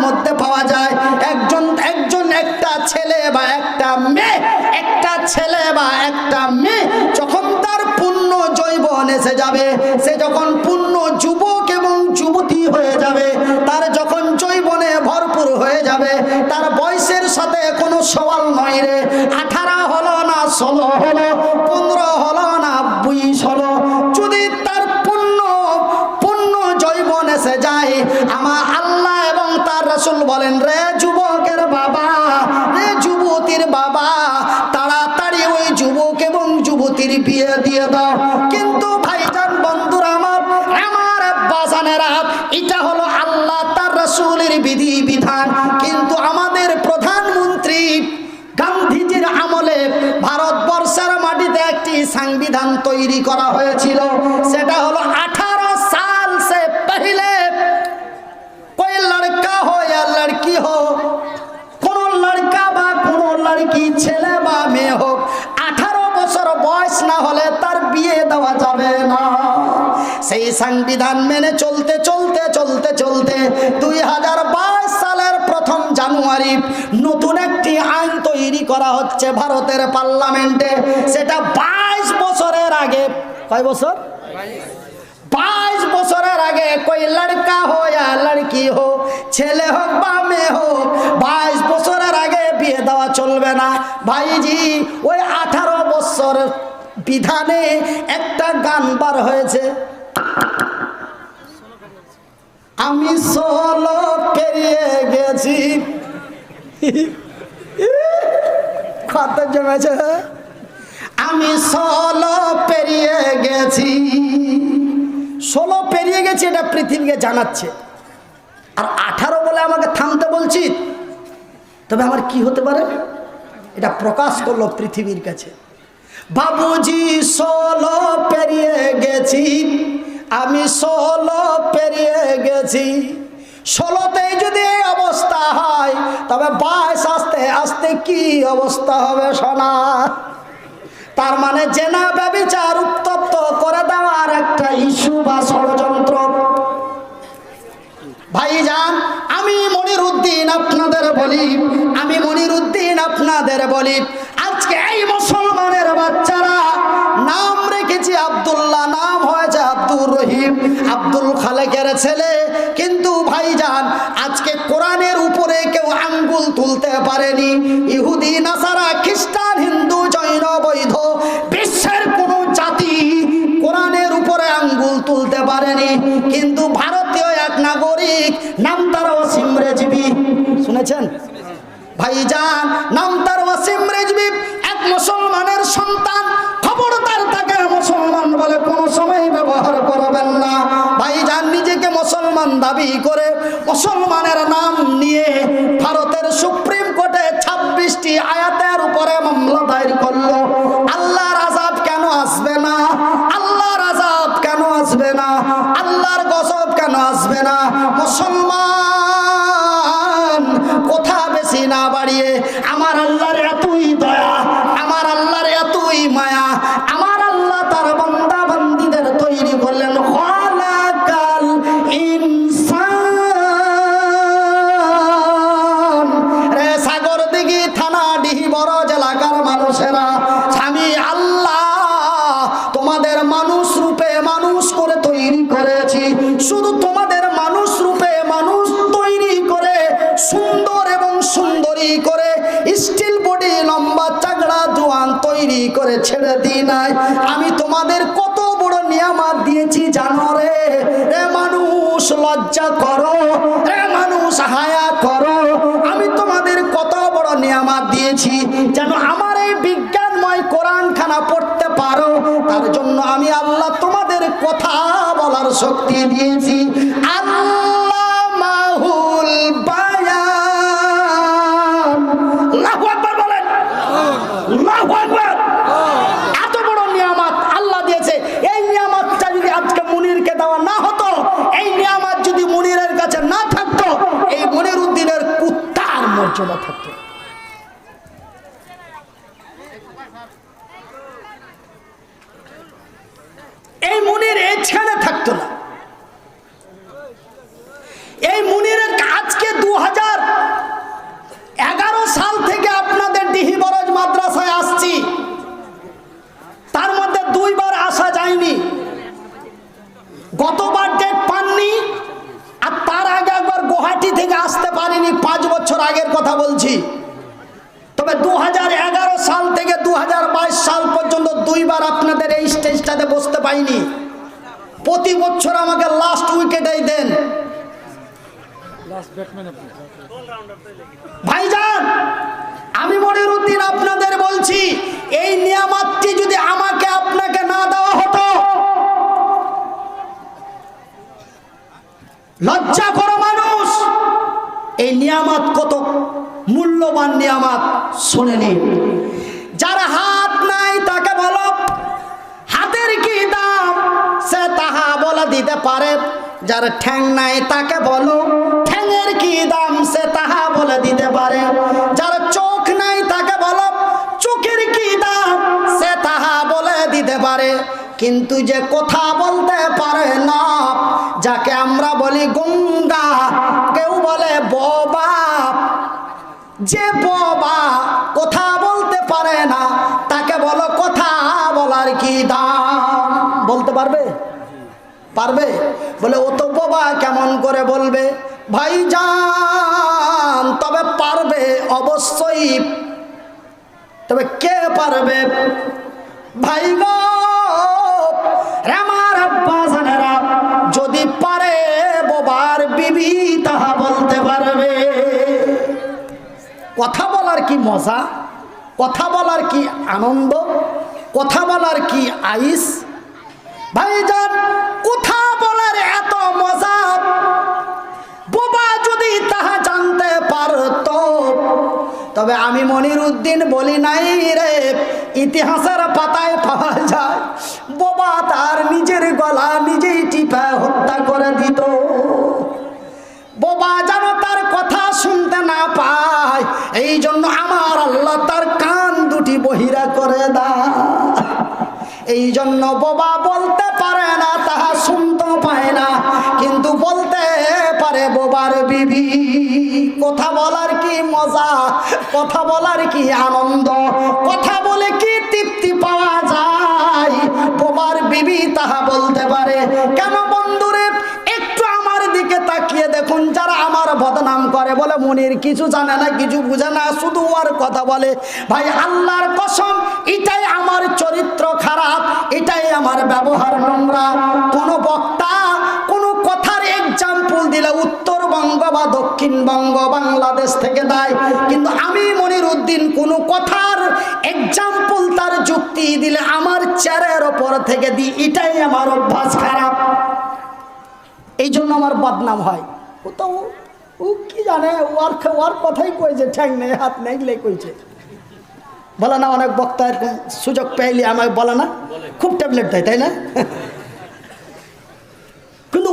মধ্যে পাওয়া যায়। একটা ছেলে বা একটা মেয়ে যখন তার পূর্ণ যৌবন এসে যাবে, সে যখন পূর্ণ যুবক এবং যুবতী হয়ে যাবে, তার যখন যৌবনে ভরপুর হয়ে যাবে, তার বয়সের সাথে কোনো সওয়াল নয় রে। 18 হলো না 16 হলো, 15 হলো না 20 হলো, যদি তার পূর্ণ যৌবন এসে যায়, আমার আল্লাহ এবং তার রাসূল বলেন, রে যুবকের বাবা, রে যুবতীর বাবা, তাড়াতাড়ি ওই যুবক এবং যুবতীর বিয়ে দিয়ে দাও। কিন্তু ভাইজান বন্ধুরা আমার আব্বাজানেরা, এটা হলো আল্লাহ তার রাসূলের বিধি বিধান। কিন্তু আমাদের প্রধানমন্ত্রী গান্ধীজির আমলে ভারতবর্ষের মাটিতে একটি সংবিধান তৈরি করা হয়েছিল, সেটা হলো 18 সাল সে পহলে कोई लड़का हो या लड़की हो, কোনো লড়কা বা কোনো লড়কি, ছেলে বা মেয়ে হোক, 18 বছর বয়স না হলে তার বিয়ে দেওয়া যাবে না। সেই সংবিধান মেনে চলতে 2022 সালের 1 জানুয়ারি নতুন একটি আইন তৈরি করা হচ্ছে ভারতের পার্লামেন্টে। সেটা 22 বছরের আগে, কয় বছর? 22 বছরের আগে कोई लड़का हो या लड़की हो, ছেলে হোক বা মেয়ে হোক, 22 বছরের আগে বিয়ে দেওয়া চলবে না। ভাইজি, ওই 18 বছর বিধানে একটা গান বার হয়েছে, আমি 16 পেরিয়ে গেছি। কত জমেছে, আমি 16 পেরিয়ে গেছি। 16 পেরিয়ে গেছি, এটা পৃথিবীকে জানাচ্ছে। আর 18 বলে আমাকে থামতে বলছি, তবে আমার কি হতে পারে, এটা প্রকাশ করলো পৃথিবীর কাছে। বাবুজি 16 পেরিয়ে গেছি, আমি 16 পেরিয়ে গেছি। 16তেই যদি এই অবস্থা হয়, তবে 22 আস্তে আস্তে কি অবস্থা হবে সোনা। তার মানে জেনা ব্যভিচার উত্তপ্ত করে দেওয়ার একটা ইস্যু বা ষড়যন্ত্র। ভাইজান, আমি মনিরউদ্দিন আপনাদের বলি, আজকে এই মুসলমানের বাচ্চারা নাম রেখেছি আব্দুল্লাহ, নাম হয়েছে আব্দুর রহিম, আব্দুল খালেকের ছেলে। কিন্তু ভাইজান, আজকে কোরআনের উপরে কেউ আঙ্গুল তুলতে পারেনি। ইহুদি, নাসারা, খ্রিস্টান, হিন্দু, জৈন, বৌদ্ধ, বিশ্বের কোন জাতি কোরআনের উপরে আঙ্গুল তুলতে পারেনি। কিন্তু ভারতীয় এক নাগরিক, নাম তার ওয়াসিম রেজভি, শুনেছেন ভাইজান? নাম তার ওয়াসিম রেজভি, এক মুসলমানের সন্তান। খবরদার তাকে মুসলমান বলে কোনো সময় ব্যবহার করবেন না। ভাইজান, নিজেকে মুসলমান দাবি করে মুসলমানের নাম নিয়ে ভারতের সুপ্রিম কোর্টে 26টি আয়াতের উপরে মামলা দায়ের করলো। আল্লাহর আযাব কেন আসবে না? আল্লাহর আযাব কেন আসবে না? আল্লাহর গজব কেন আসবে না? মুসলমান, কথা বেশি না বাড়িয়ে, আমার আল্লাহর এতই দয়া, আমার আল্লাহর এতই মায়া, আমার আল্লাহ তার বান্দা বান্দীদের তৈরি করলেন। খালাকাল ইনসান। রে সাগরদিঘি থানা ডিহি বড় এলাকার মানুষেরা, আমি আল্লাহ তোমাদের মানুষ রূপে মানুষ করে তৈরি করেছি। শুধু তোমাদের মানুষ রূপে মানুষ তৈরি করে, সুন্দর এবং সুন্দরী করে, স্টিল বডি, লম্বা চাগড়া জোয়ান তৈরি করে ছেড়ে দিই নাই। আমি তোমাদের কত বড় নিয়ামত দিয়েছি জানো রে? রে মানুষ, লজ্জা করো, রে মানুষ হায়া করো। আমি তোমাদের কত বড় নিয়ামত দিয়েছি যেন আমার এই বিজ্ঞানময় কোরআন খানা পড়তে পারো। তার জন্য আমি আল্লাহ তোমাদের কথা বলার শক্তি দিয়েছি। আল্লামাহুল বায়ান। আল্লাহু আকবার বলেন, আল্লাহু আকবার। এত বড় নিয়ামত আল্লাহ দিয়েছে। এই নিয়ামতটা যদি আজকে মুনিরকে দেওয়া না হতো, এই নিয়ামত যদি মুনিরের কাছে না থাকতো, এই মনিরউদ্দিনের কুত্তার মর্যাদা থাকতো। এই মুনির এখানে থাকতো না। এই মুনিরের আজকে 2000 পাইনি, প্রতি বছর আমাকে লাস্ট উইকেটেই দেন। ভাইজান, আমি মনিরউদ্দিন আপনাদের বলছি, এই নিয়ামতটি যদি আমাকে আপনাকে না দেওয়া হতো, লজ্জা করো মানুষ, এই নিয়ামত কত মূল্যবান নিয়ামত শুনে নিন। যার হাত নাই তাকে বলো হাতের কি দাম, সে তাহা বলে দিতে পারে। যার ঠ্যাং নাই তাকে বলো ঠ্যাংয়ের কি দাম, সে তাহা বলে দিতে পারে। যার চোখ নাই তাকে বলো চোখের কি দাম, সে তাহা বলে দিতে পারে। কিন্তু যে কথা বলতে পারে না, যাকে আমরা বলি গঙ্গা, কেউ বলে বোবা, যে বোবা কথা বলতে পারে না, তাকে বলো কথা বলার কি দাম। বলতে পারবে? পারবে? বলে ও তো বোবা, কেমন করে বলবে? ভাইজান, তবে পারবে অবশ্যই। তবে কে পারবে? ভাই গো, আমার আব্বা জানেরা, যদি পারে বোবার বিবি তাহা বলতে পারবে। কথা বলার কি মজা, কথা বলার কি আনন্দ, কথা বলার কি আইস। ভাইজান, কথা বলার এত মজা, বোবা যদি তাহা জানতে পারত। তবে আমি মনিরউদ্দিন বলি নাই রে, ইতিহাসের পাতায় পাওয়া যায় বোবা তার নিজের গলা নিজেই টিপা হত্যা করে দিত। বোবা যেন তার কথা শুনতে না পায়, এই জন্য আমার আল্লাহ তার কান দুটি বহিরা করে দেয়। এই জন্য বোবা বলতে পারে না, তাহা শুনতে পায় না, কিন্তু বলতে পারে বোবার বিবি। কথা বলার কি মজা, কথা বলার কি আনন্দ, কথা বলে কি তৃপ্তি পাওয়া যায়, বোবার বিবি তাহা বলতে পারে। কেন বন্ধুরে, একটু আমার দিকে তাকিয়ে দেখুন, যারা আমার বদনাম করে, বলে মনির কিছু জানে না, কিছু বুঝে না, শুধু ওর কথা বলে। ভাই আল্লাহর কসম, এটাই আমার চরিত্র খারাপ, এটাই আমার ব্যবহার নোংরা। কোন বক্তা কোন কথার এক্সাম্পল দিলে উত্তরবঙ্গ বা দক্ষিণবঙ্গ বাংলাদেশ থেকে দেয়, কিন্তু আমি মনিরউদ্দিন কোন কথার এক্সাম্পল তার যুক্তি দিলে আমার চেয়ারের ওপর থেকে দিই, এটাই আমার অভ্যাস খারাপ। এই জন্য আমার বদনাম হয়। ও তো ও কি জানে, ওর কথাই কইছে, ঠ্যাং নেই হাত নেই এগুলোই কইছে। বলে না, অনেক বক্তা এরকম সুযোগ পেইলে আমাকে বলে না, খুব ট্যাবলেট দেয়, তাই না? কিন্তু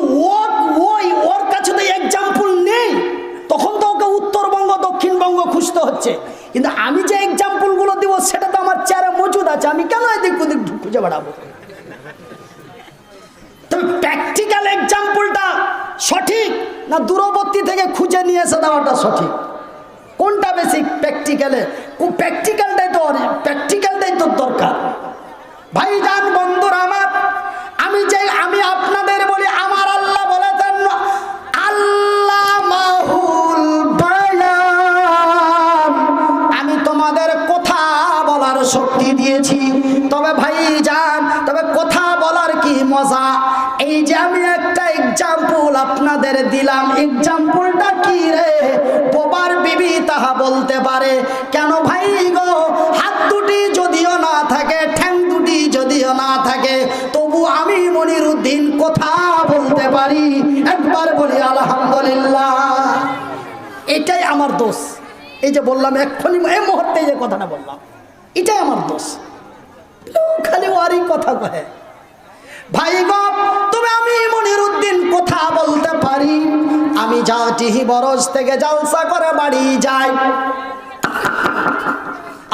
ওর কাছে তো এক্সাম্পল নেই, তখন তো ওকে উত্তরবঙ্গ দক্ষিণবঙ্গ খুঁজতে হচ্ছে। কিন্তু আমি যে এক্সাম্পলগুলো দিব সেটা তো আমার চেয়ারে মজুদ আছে, আমি কেন এদিক ওদিক খুঁজে বেড়াবো? তবে প্র্যাকটিক্যাল এক্সাম্পলটা সঠিক না দূরবর্তী থেকে খুঁজে নিয়ে এসে দেওয়াটা সঠিক? কোনটা বেশি প্র্যাকটিক্যালে? প্র্যাকটিক্যালটাই তো দরকার। ভাইজান, বন্ধুরা আমার, আমি আপনাদের বলি, আমার আল্লাহ বলেছেন আল্লামাহুল বায়ান, আমি তোমাদের কথা বলার শক্তি দিয়েছি। তবে ভাইজান, তবে কথা বলার কি মজা। এই যে আমি একটা এক্সাম্পল আপনাদের দিলাম, এক্সাম্পলটা কি রে? বোবার বিবি তাহা বলতে পারে। কেন ভাই গো, হাত দুটি যদিও না থাকে, ঠ্যাং দুটি যদিও না থাকে, তবু আমি মনিরউদ্দিন কথা বলতে পারি। একবার বলি আলহামদুলিল্লাহ। এটাই আমার দোষ। এই যে বললাম এক্ষুনি, এই মুহূর্তে যে কথাটা বললাম, এটাই আমার দোষ। খালি ওরই কথা কহে। ভাই গো, তবে আমি মনিরউদ্দিন কথা বলতে পারি। আমি যা টিহি বরজ থেকে জালসা করে বাড়ি যাই,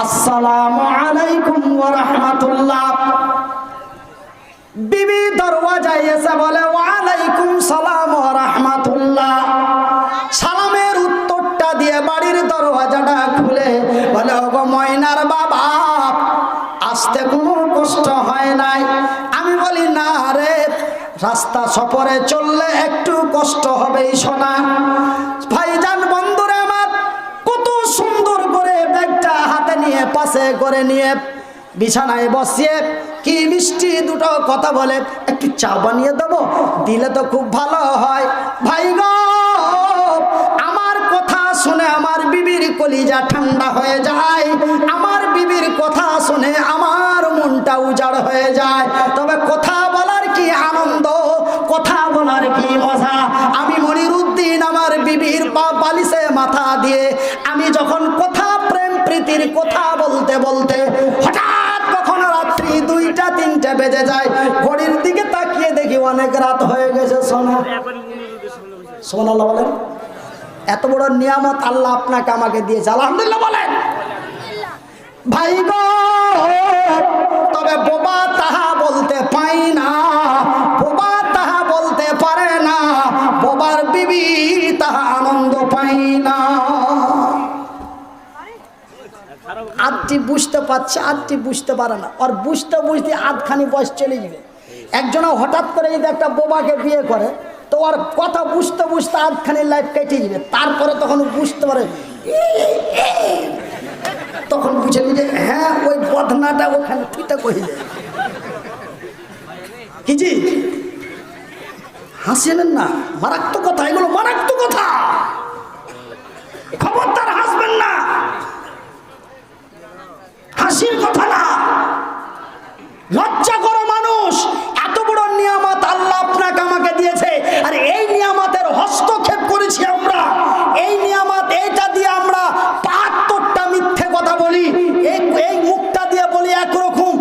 আসসালামু আলাইকুম ওয়া রাহমাতুল্লাহ, বিবি দরওয়াজায় এসে বলে ওয়া আলাইকুম সালাম ওয়া রাহমাতুল্লাহ। সালামের উত্তরটা দিয়ে বাড়ির দরওয়াজাটা খুলে বলে, ওগো ময়নার বাবা, আসতে কোনো কষ্ট হয় নাই? আমি বলি না রে, রাস্তা সফরে চললে একটু কষ্ট হবেই সোনা। ভাইজান, বন্ধুরা আমার, কত সুন্দর করে ব্যাগটা হাতে নিয়ে পাশে করে নিয়ে বিছানায় বসিয়ে কি মিষ্টি দুটো কথা বলে, একটু চা বানিয়ে দেবো, দিলে তো খুব ভালো হয়। ভাই গো, আমার কথা শুনে আমার বিবির কলিজা ঠান্ডা হয়ে যায়, আমার বিবির কথা শুনে আমার মনটা উজাড় হয়ে যায়। তবে কথা বলার কি আনন্দ, কথা বলার কি মজা। আমি মনিরুদ্দিন আমার বিবির পা বালিশে মাথা দিয়ে আমি যখন কথা প্রেম প্রীতির কথা বলতে বলতে হঠাৎ কখনো রাত্রি 2টা 3টে বেজে যায়, ঘড়ির দিকে তাকিয়ে দেখি অনেক রাত হয়ে গেছে। সুবহানাল্লাহ বলেন। এত বড় নিয়ামত আল্লাহ আপনাকে আমাকে দিয়েছে, আলহামদুলিল্লাহ বলেন। ভাই গো, তবে বোবা তাহা বলতে পাই না, বোবা তাহা বলতে পারে না, বোবার বিবি তাহা আনন্দ পাই না। আজটি বুঝতে পারছে, আজটি বুঝতে পারে না, আর বুঝতে বুঝতে আধখানি বয়স চলে যাবে। একজনে হঠাৎ করে যদি একটা বোবাকে বিয়ে করে তো ওর কথা বুঝতে বুঝতে আধখানি লাইফ কেটে যাবে, তারপরে তখন বুঝতে পারে, তখন বুঝে নিয়ে হ্যাঁ ওই বদনাটা ওখানে ফিতে কহিলে কি জি হাসিলেন না। মারাত্মক কথা, এগুলো মারাত্মক কথা, খবরদার হাসবেন না, হাসির কথা না। লজ্জা করো মানুষ, এত বড় নিয়ামত আল্লাহ আপনাকে আমাকে দিয়েছে, আর এই নিয়ামতের হস্তক্ষেপ করেছি আমরা। এই নিয়ামত, এইটা দিয়ে আমরা ৭৫টা মিথ্যে কথা বলি। এই মুখটা দিয়ে বলি একরকম,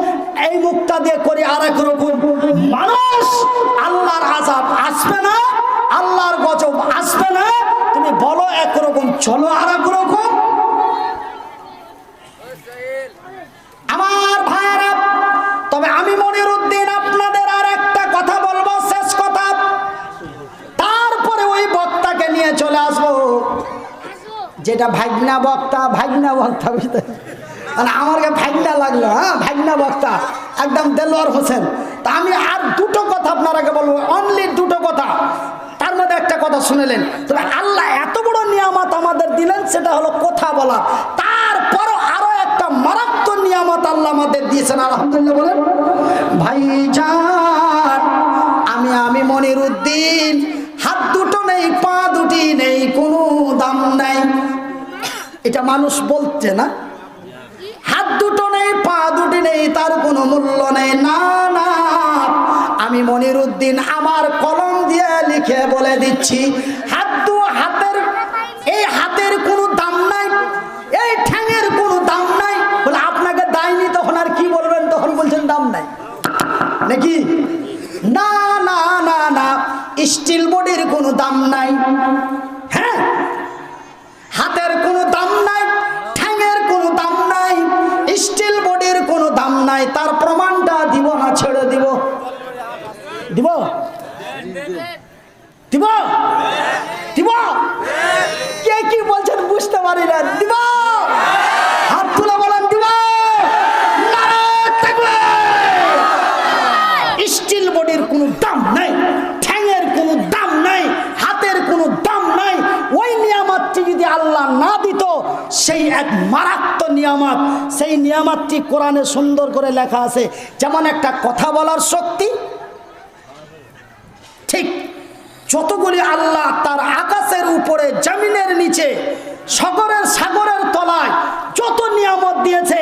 এই মুখটা দিয়ে করি আর এক রকম। মানুষ, আল্লাহর আযাব আসবে না, আল্লাহর গজব আসবে না, তুমি বলো একরকম, চলো আর এক রকম। আমার ভাইরা, তবে আমি মনিরুদ্দিন আপনাদের আর একটা কথা বলবো, শেষ কথা, তারপরে ওই বক্তাকে নিয়ে চলে আসবো, যেটা ভাগনা বক্তা। ভাগনা বক্তা বুঝতে মানে আমাকে ভাগনা লাগলো, হ্যাঁ ভাগনা বক্তা একদম দেলোয়ার হোসেন। তা আমি আর দুটো কথা আপনারাকে বলবো, অনলি দুটো কথা, তার মধ্যে একটা কথা শুনেলেন। তবে আল্লাহ এত বড় নিয়ামত আমাদের দিলেন, সেটা হলো কথা বলা। তারপরও আরো একটা মারাত্মক নিয়ামত আল্লাহ আমাদের দিয়েছেন, আলহামদুলিল্লাহ বলেন। ভাইজান, আমি মনিরুদ্দিন, হাত দুটো নেই, পা দুটি নেই, কোনো দাম নাই। এটা মানুষ বলছে না, হাত দুটো নেই, পা দুটি নেই, তার কোনো মূল্য নেই। না না, আমি মনিরুদ্দিন আমার কলম দিয়ে লিখে বলে দিচ্ছি, হাতের, এই হাতের কোনো দাম নাই, এই ঠ্যাঙের কোনো দাম নাই। বলে আপনাকে দেয়নি তখন আর কি বলবেন, তখন বলছেন দাম নাই নাকি? না না না না, স্টিল বডির কোনো দাম নাই, হ্যাঁ হাতের কোনো দাম নাই, ঠ্যাঙের কোনো দাম নাই, স্টিল বডির কোনো দাম নাই। তার প্রমাণটা দিব না ছেড়ে দিব? দিব দিব দিব? কে কি বলছেন বুঝতে পারি না। দিব? হাত তুলে বলেন দিব। স্টিল বডির কোনো দাম নাই, ঠ্যাঙের কোনো দাম নাই, হাতের কোনো দাম নাই। ওই নিয়ামতটি যদি আল্লাহ না দিত, সেই এক মারাত্মক নিয়ামত, সেই নিয়ামতটি কোরআনে সুন্দর করে লেখা আছে। যেমন একটা কথা বলার শক্তি, ঠিক যতগুলি আল্লাহ তার আকাশের উপরে, জমিনের নিচে, সাগরের তলায় যত নিয়ামত দিয়েছে,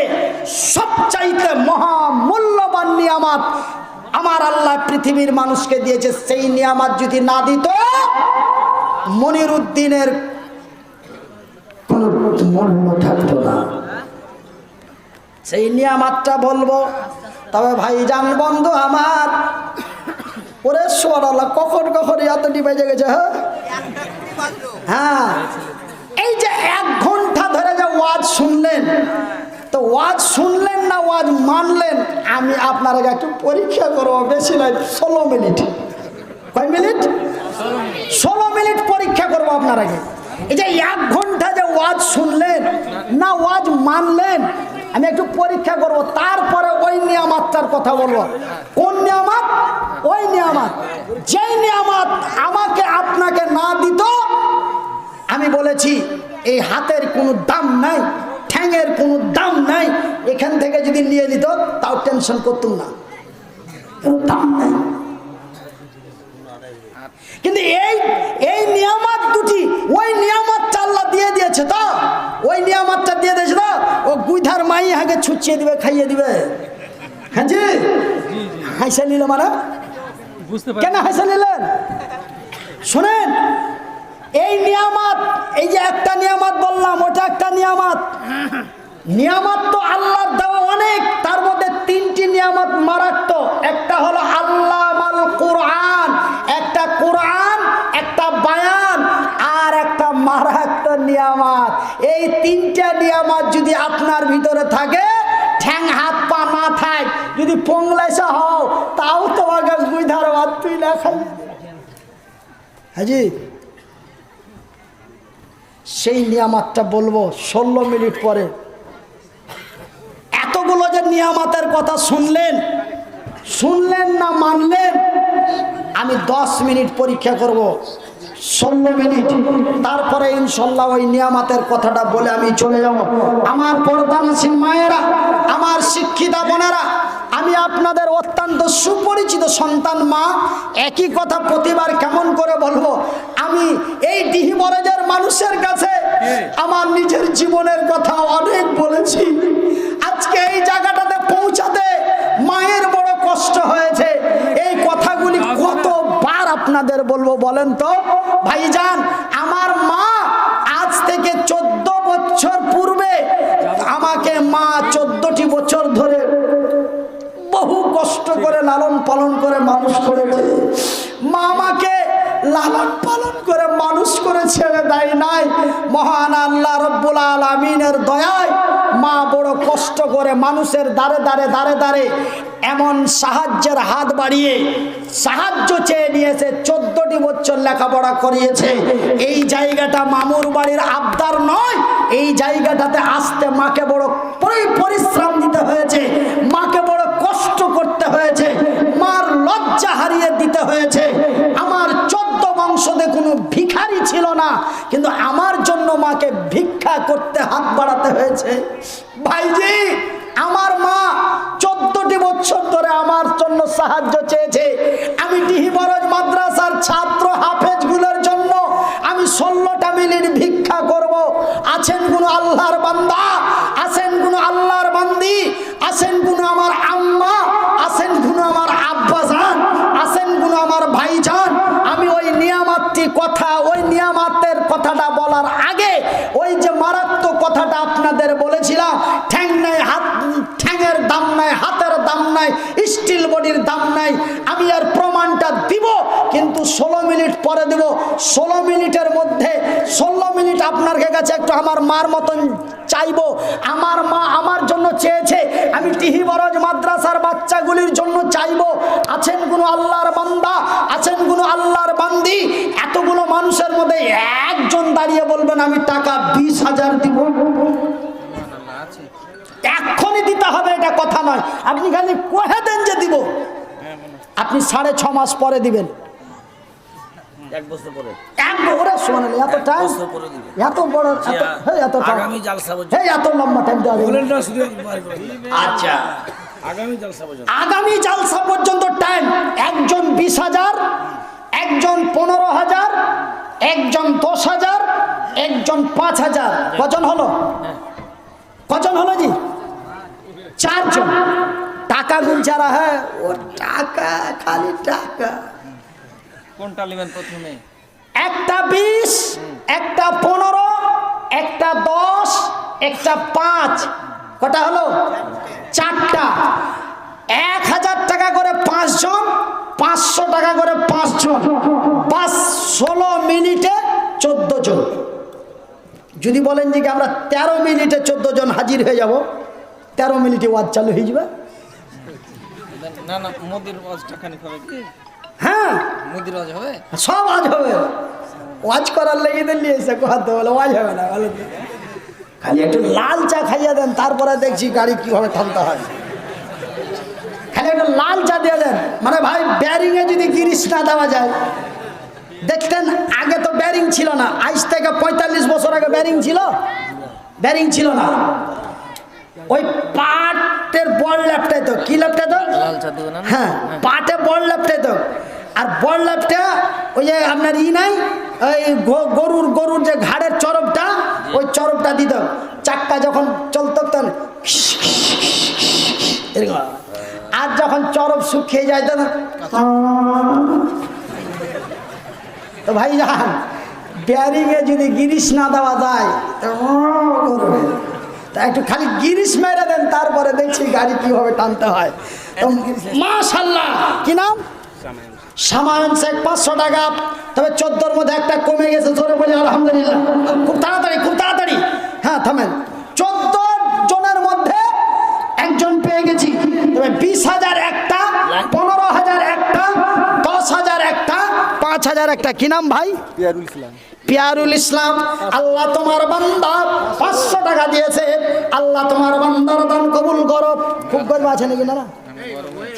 সবচাইতে মহামূল্যবান নিয়ামত আমার আল্লাহ পৃথিবীর মানুষকে দিয়েছে। সেই নিয়ামত যদি না দিত, মনিরুদ্দিনের কোনো মূল্য থাকতো না। সেই নিয়ামতটা বলবো। তবে ভাইজান বন্ধু আমার, ওরে সোয়ারাল্লাহ, কখন এতটি বেজে গেছে। হ্যাঁ, এই যে 1 ঘন্টা ধরে যে ওয়াজ শুনলেন, তো ওয়াজ শুনলেন না ওয়াজ মানলেন? আমি আপনার আগে একটু পরীক্ষা করবো, বেশি নয়, 16 মিনিট। কয় মিনিট? 16 মিনিট পরীক্ষা করবো আপনার আগে। এই যে 1 ঘন্টা যে ওয়াজ শুনলেন না ওয়াজ মানলেন, আমি একটু পরীক্ষা করব, তারপরে ওই নিয়ামতটার কথা বলবো। কোন নিয়ামত? ওই নিয়ামত, যেই নিয়ামত আমাকে আপনাকে না দিত। আমি বলেছি এই হাতের কোনো দাম নাই, ঠ্যাঙের কোনো দাম নাই, এখান থেকে যদি নিয়ে নিত তাও টেনশন করতুম না, দাম নাই। কিন্তু এই নিয়ামত দুটি, ওই নিয়ামতটা আল্লাহ দিয়ে দিয়েছে তো, ওই নিয়ামতটা দিয়ে দিয়েছে তো, ও গুইধার মাই আগে ছুচিয়ে দিবে, খাইয়ে দিবে। হ্যাঁ জি, হাইসা নিল মানে কেন হাইসা নিলেন? শোনেন, এই নিয়ামত, এই যে একটা নিয়ামত বললাম, ওটা একটা নিয়ামত। নিয়ামত তো আল্লাহর দেওয়া অনেক, তার মধ্যে তিনটি নিয়ামত মারাত্মক। একটা হলো আল্লাহ মাল কোরআন, একটা কোরআন, একটা বায়ান, আর একটা মারাত্মক নিয়ামত। এই তিনটা নিয়ামত যদি আপনার ভিতরে থাকে, ঠ্যাং হাত পা না থাক, যদি পংলাইসা হও, তাও তোমাকে গুইধার ভাত তুই না খাই। হাজি, সেই নিয়ামতটা বলবো 16 মিনিট পরে। এতগুলো যে নিয়ামতের কথা শুনলেন না মানলেন, আমি 10 মিনিট পরীক্ষা করব, 16 মিনিট, তারপরে ইনশাল্লাহ ওই নিয়ামতের কথাটা বলে আমি চলে যাব। আমার পর্দানসীন মায়েরা, আমার শিক্ষিতা বোনেরা, আমি আপনাদের অত্যন্ত সুপরিচিত সন্তান মা। একই কথা প্রতিবার কেমন করে বলবো? আমি এই ডিহিমরেজের মানুষের কাছে আমার নিজের জীবনের কথা অনেক বলেছি। আজকে এই জায়গাটাতে পৌঁছাতে মায়ের বড় কষ্ট হয়েছে। এই কথাগুলি কতবার আপনাদের বলবো বলেন তো ভাইজান? আমার মা আজ থেকে 14 বছর পূর্বে আমাকে মা 14টি বছর ধরে বহু কষ্ট করে লালন পালন করে মানুষ করেছে। মা আমাকে লালন পালন করে মানুষ করে ছেড়ে দেয় নাই। মহান আল্লাহ রব্বুল আলামিনের দয়ায় মা বড় কষ্ট করে মানুষের দ্বারে দ্বারে এমন সাহায্যের হাত বাড়িয়ে সাহায্য চেয়ে নিয়েছে। 14টি বছর লেখাপড়া করিয়েছে। এই জায়গাটা মামুর বাড়ির আবদার নয়। এই জায়গাটাতে আসতে মাকে বড় পরিশ্রম দিতে হয়েছে, মাকে বড় কষ্ট করতে হয়েছে, মার লজ্জা হারিয়ে দিতে হয়েছে। আমার 14 বংশতে কোনো ভিখারি ছিল না, কিন্তু আমার জন্য মাকে ভিক্ষা করতে হাত বাড়াতে হয়েছে। ভাইজি, আমার মা 14টি বছর ধরে আমার জন্য সাহায্য চেয়েছে। আমি ডিহিবরজ মাদ্রাসার ছাত্র হাফেজগুলোর জন্য আমি 16টা মিনিট ভিক্ষা করব। আছেন কোন আল্লাহর বান্দা, আছেন কোন আল্লাহর বান্দি, আছেন কোন আমার আম্মা, আছেন কোন আমার আব্বাজান, আছেন কোন আমার ভাইজান? আমি ওই নিয়ামতটি কথা, ওই নিয়ামতের কথাটা বলার আগে ওই যে মারাত্মক কথাটা আপনাদের বলেছিলাম, ঠ্যাং নাই, হাত, ঠ্যাংয়ের দাম নাই, হাতের দাম নাই, স্টিল বডির দাম নাই, আমি আর প্রমাণটা দিব, কিন্তু 16 মিনিট পরে দেব। 16 মিনিটের মধ্যে 16 মিনিট আপনার কাছে একটু আমার মার মতন চাইবো। আমার মা আমার জন্য চেয়েছে, আমি ডিহিবরজ মাদ্রাসার বাচ্চাগুলির জন্য চাইবো। আছেন কোন আল্লাহর বান্দা, আছেন কোন আল্লাহর বান্দি? এতগুলো মানুষের মধ্যে একজন দাঁড়িয়ে বলবেন আমি টাকা 20,000 দিব। এক্ষুনি দিতে হবে এটা কথা নয়। আপনি খালি কহে দেন যে দিব, আপনি 6.5 মাস পরে দিবেন, 1 বছর পরে, এত টাইম, এত বড়, এত আগামী জালসা পর্যন্ত, এত লম্বা টাইম দেওয়া যাবে না। আচ্ছা, আগামী জালসা পর্যন্ত, আগামী জালসা পর্যন্ত টাইম। একজন 20,000, একজন 15,000, একজন 10,000, একজন 5,000। কজন হলো? কজন হলো জি? 4 জন। টাকা গুনছারা, হ্যাঁ ও টাকা, খালি টাকা। কোনটা নেবেন প্রথমে? একটা 20, একটা 15, একটা 10, একটা 5। কটা হলো? 4টা। 1,000 টাকা করে 5 জন, 500 টাকা করে 5 জন, 16 মিনিটে 14 জন। যদি বলেন যে আমরা 13 মিনিটে 14 জন হাজির হয়ে যাব, 13 মিনিটে ওয়াজ চালু হয়ে যাবে। না না, মোদির ওয়াজটা খানিক হবে কি? হ্যাঁ, মোদির ওয়াজ হবে, সব ওয়াজ হবে। ওয়াজ করার লেগে দিল্লি এসে কথা বলে ওয়াজ হবে না, ভালো তো। খালি একটু লাল চা খাইয়ে দেন, তারপরে দেখছি গাড়ি কিভাবে থামতে হয়। খালি একটু লাল চা দিয়ে দেন, মানে ভাই ব্যারিংয়ে যদি গিরিশ না দেওয়া যায়। দেখতেন আগে তো ব্যারিং ছিল না, আজ থেকে 45 বছর আগে ব্যারিং ছিল? ব্যারিং ছিল না। ওই পাটের বড় ল্যাপটাই তো কি ল্যাপটা তো লাল চা দেবে না? হ্যাঁ, পাটে বড় ল্যাপটাই তো। আর বড় ল্যাপটা ওই যে আপনার নাই ওই গরুর যে ঘাড়ের চরবটা, ওই চরবটা দিত। চাক্কা যখন চলতো তখন এরকম। আর যখন চরব শুকিয়ে যায় তো তো ভাই জান, ব্যারিংয়ে যদি গিরিশ না দেওয়া যায় করবে। তা একটু খালি গিরিশ মেরে দেন, তারপরে দেখছি গাড়ি কিভাবে টানতে হয়। তো মাশাআল্লাহ, কি নাম? সামায়ন শেখ 500 টাকা। তবে 14-র মধ্যে একটা কমে গেছে, জোরে বলি আলহামদুলিল্লাহ। খুব তাড়াতাড়ি, খুব তাড়াতাড়ি। হ্যাঁ থামেন, 14 জনের মধ্যে একজন পেয়ে গেছি। তবে 20,000 একটা, 15,000 একটা, 10,000 একটা, 5,000 একটা। কি নাম ভাই? পিয়ারুল ইসলাম। আল্লাহ তোমার বান্দা 500 টাকা দিয়েছে, আল্লাহ তোমার বান্দার দান কবুল করো। খুব গর্ব আছে নাকি না?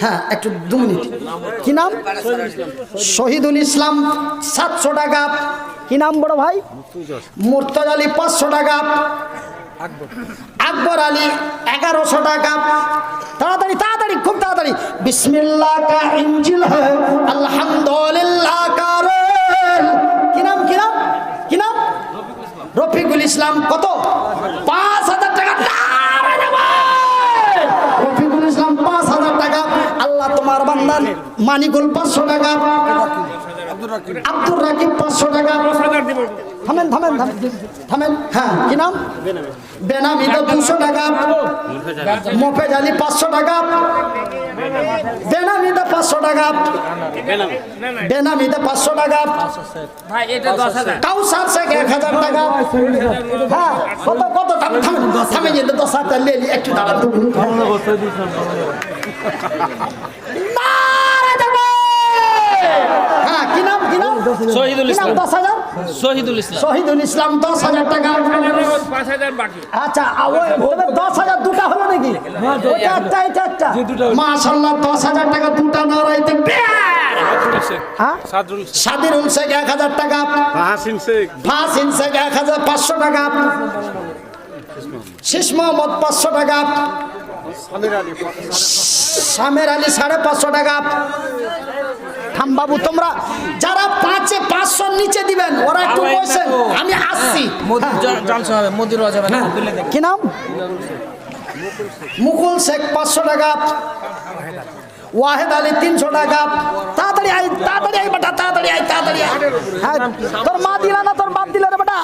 হ্যাঁ, একটু 2 মিনিট। কি নাম? শহীদুল ইসলাম 700 টাকা। কি নাম বড় ভাই? মুর্তজা আলী 500 টাকা। আকবর আলী 1100 টাকা। তাড়াতাড়ি তাড়াতাড়ি, খুব তাড়াতাড়ি। বিসমিল্লাহ কা ইঞ্জিল হ্যায়, আলহামদুলিল্লাহ কা রেল। কি নাম? কি নাম? কি নাম? রফিকুল ইসলাম। কত? 5,000 টাকা। রফিকুল ইসলাম 5,000 টাকা। আল্লাহ তোমার বান্দার মানিকুল 500 টাকা। আব্দুর রাকিব 500 টাকা। থামেন থামেন থামেন। হ্যাঁ, কি নাম? বেনামিদা 200 টাকা। মোফেজ আলী 500 টাকা। বেনামিদা 500 টাকা। বেনামিদা 500 টাকা। কাউসার শেখ 1,000 টাকা। হ্যাঁ, কত কত? থামে যেতে 10,000 লেলি একটু দাঁড়ান। হ্যাঁ, কি নাম? কি নাম? শহীদুল ইসলাম। 10,000। শহীদুল ইসলাম। শহীদুল ইসলাম 10,000 টাকা। 5,000 বাকি। আচ্ছা, 10,000 দুটা হলো নাকি? ওটা একটা, এটা একটা। মাশাআল্লাহ, 10,000 টাকা দুটা নারাইতে। হ্যাঁ, সাদিরুল শেখ 1,000 টাকা। ফাহাসিন শেখ 1,500 টাকা। শেষ মোহাম্মদ 500 টাকা। সামের আলী 550 টাকা। থাম বাবু, তোমরা যারা 500 নিচে দিবেন ওরা একটু বসেন, আমি আসছি। মোদির রাজা হবে না? কি নাম? মুকুল শেখ 500 টাকা। ওয়াহেদ আলী 300 টাকা। তাড়াতাড়ি আই, তাড়াতাড়ি আই বেটা, তাড়াতাড়ি আই, তাড়াতাড়ি আই। হ্যাঁ, তোর মা দিলা না, তোর বাপ দিল রে বেটা?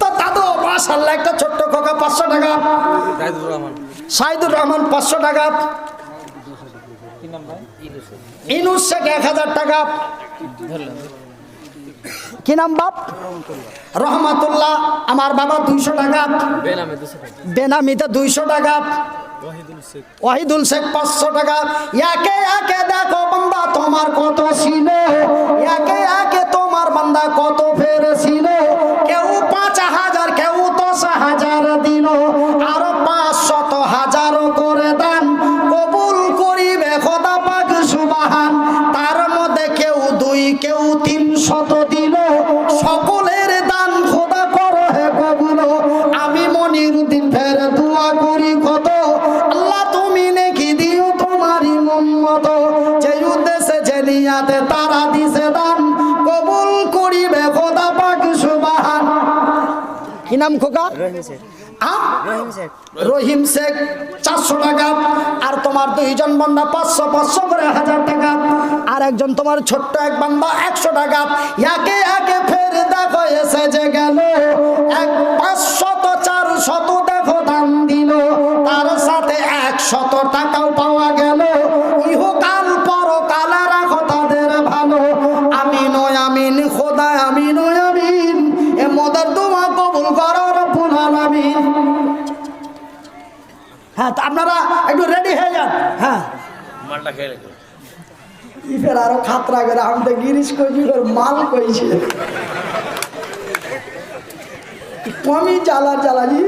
তো দাদু মাশাআল্লাহ, একটা ছোট্ট খোকা 500 টাকা। সাইদুর রহমান 500 টাকা। ইনুস শেখ 1,000 টাকা। কি নাম বাপ? রহমাতুল্লাহ, আমার বাবা 200 টাকা। বেনামিতে 200 টাকা। ওয়াহিদুল শেখ 500 টাকা। একে একে দেখো বান্দা তোমার কত ছিল, একে একে তোমার বান্দা কত ফেরেছিল। কেউ 5,000, কেউ 10,000 দিল, আরো 500,000 করে দান কবুল করিবে খোদা পাক সুবহান। তার মধ্যে কেউ 2, কেউ 300 দিল, সকলের দান খোদা করো হে কবুল। আমি মনিরুদ্দিন ফের দোয়া করি কত, আল্লাহ তুমি নেকি দিও তোমারই মন মতো। যে উদ্দেশ্যে যে নিয়াতে তারা দিছে দান কবুল করিবে খোদা পাক সুবহান। কি নাম খোকা? রহিম শেখ 400 টাকা। আর তোমার 2 জন বান্দা 500 করে 1,000 টাকা। আর একজন তোমার ছোট্ট এক বান্দা 100 টাকা। একে একে ফের দেখো এসে যে গেল, 500 400 দেখো দান দিল, তার সাথে 100 টাকাও পাওয়া গেল। ইহকাল পরকাল রাখো তাদের ভালো। আমিন আমিন খোদা, আমিন আমিন। এ মোদের দোয়া কবুল করো রব্বুল আলামিন। হ্যাঁ, তো আপনারা একটু রেডি হয়ে যান। হ্যাঁ, মালটা খেয়ে ইফের আরো খাতরা করে আমাদের গিরিশ কইছি, মাল কইছে কমই জ্বালাজি।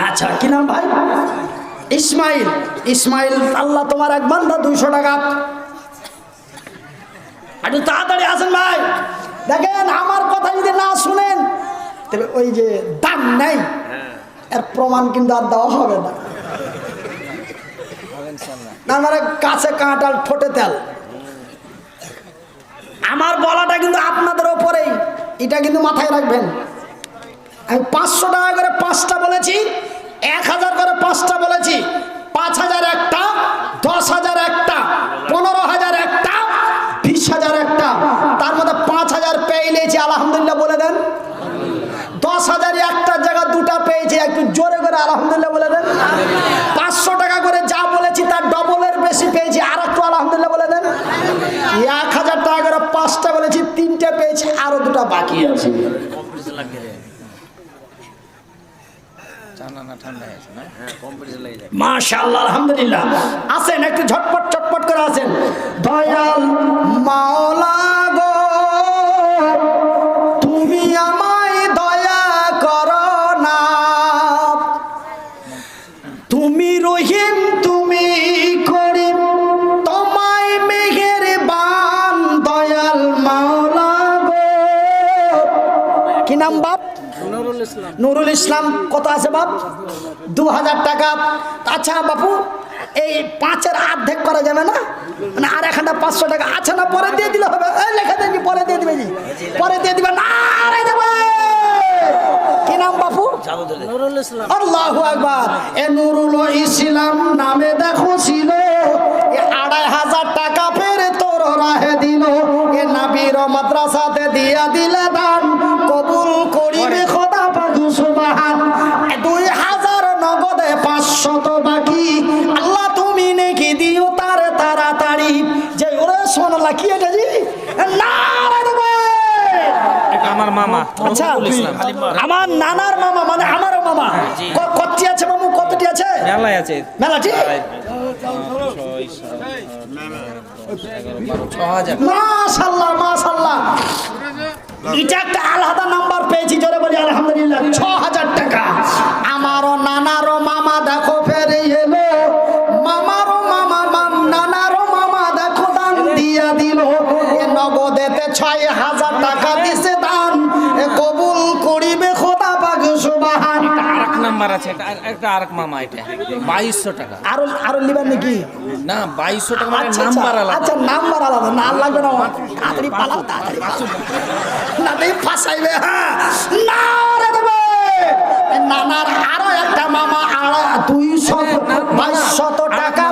আচ্ছা, কি নাম ভাই? ইসমাইল। ইসমাইল, আল্লাহ তোমার এক বান্দা 200 টাকা। একটু তাড়াতাড়ি আসেন ভাই। দেখেন আমার কথা যদি না শুনেন তবে ওই যে দাম নেই এর প্রমাণ কিন্তু আর দেওয়া হবে না। না মানে কাছে কাঁটাল ঠোঁটে তেল। আমার বলাটা কিন্তু আপনাদের ওপরেই, এটা কিন্তু মাথায় রাখবেন। আমি 500 টাকা করে 5টা বলেছি, 1000 করে 5টা বলেছি, 5000 একটা, 10,000 একটা, 15,000 একটা, 20,000 একটা, তার মধ্যে 5000 পেয়ে নিয়েছি আলহামদুলিল্লাহ বলে দেন। 10,000 একটা জায়গা 2টা পেয়েছি, একটু জোরে করে আলহামদুলিল্লাহ বলে দেন। 500 টাকা করে যা বলেছি তার ডবলের বেশি পেয়েছি, আর একটু আলহামদুলিল্লাহ বলে দেন। 1000 টাকা করে 5টা বলেছি, 3টে পেয়েছি, আরো 2টা বাকি আছে। মাশাআল্লাহ আলহামদুলিল্লাহ। আসেন একটু ঝটপট চটপট করে আসেন। দয়াল মাওলা গো তুমি আমায় দয়া করো না, তুমি রহিম তুমি করিম তোমায় মেহেরবান দয়াল মাওলা গো। কি নাম বাপ? নুরুল ইসলাম। কত আছে বাপ? 2000 টাকা। আচ্ছা বাপু এই 5-এর অর্ধেক করা যাবে না? মানে আর এখানটা 500 টাকা আছে না, পরে দিয়ে দিলে হবে? এই লেখা দেন, পরে দিয়ে দিবে, পরে দিয়ে দিবে না রে দেবে। কি নাম বাপু? নুরুল ইসলাম। আল্লাহু আকবার। এ নুরুল ইসলাম নামে দেখো ছিল 2500 টাকা ফেরে তোর রাহে দিল। এ নবীর মাদ্রাসাতে দিয়া দিলে দান, কবুল করিবে খোদা পাক সুবহান। 2000 নগদে 500 বাকি, আল্লাহ তুমি নেকি দিও তার তাড়াতাড়ি। যে ওরে সোনালা কি এটা জি না রে দেবে। এটা আমার মামা আচ্ছা রফিকুল ইসলাম। আমার নানার মামা, মানে আমারও মামা। কতটি আছে মামু? কতটি আছে? মেলায় আছে মেলাটি? 6000। মাশাআল্লাহ মাশাআল্লাহ। এটা একটা আলাদা নাম্বার পেয়েছি, জোরে বলি আলহামদুলিল্লাহ। 6000 টাকা। আমারও নানারও মামা দেখো ফেরে এলো, মামারও মামা নানারও মামা দেখো দান দিয়া দিল। এ নগদেতে 6000 টাকা দিছে দান, এ কবুল করিবে খোদা পাক সুবহান। আরেক নাম্বার আছে, একটা আরেক মামা, এটা 2200 টাকা। আরো আরো লিবেন নাকি? না 2200 টাকা মানে আচ্ছা, নাম্বার আলাদা। আচ্ছা নাম্বার আলাদা, না লাগবে না। তাড়াতাড়ি পালাও, তাড়াতাড়ি পালাও। না দেই ফাসাইবে। হ্যাঁ না রে দেবে। নানার আরো একটা মামা 200 2200 টাকা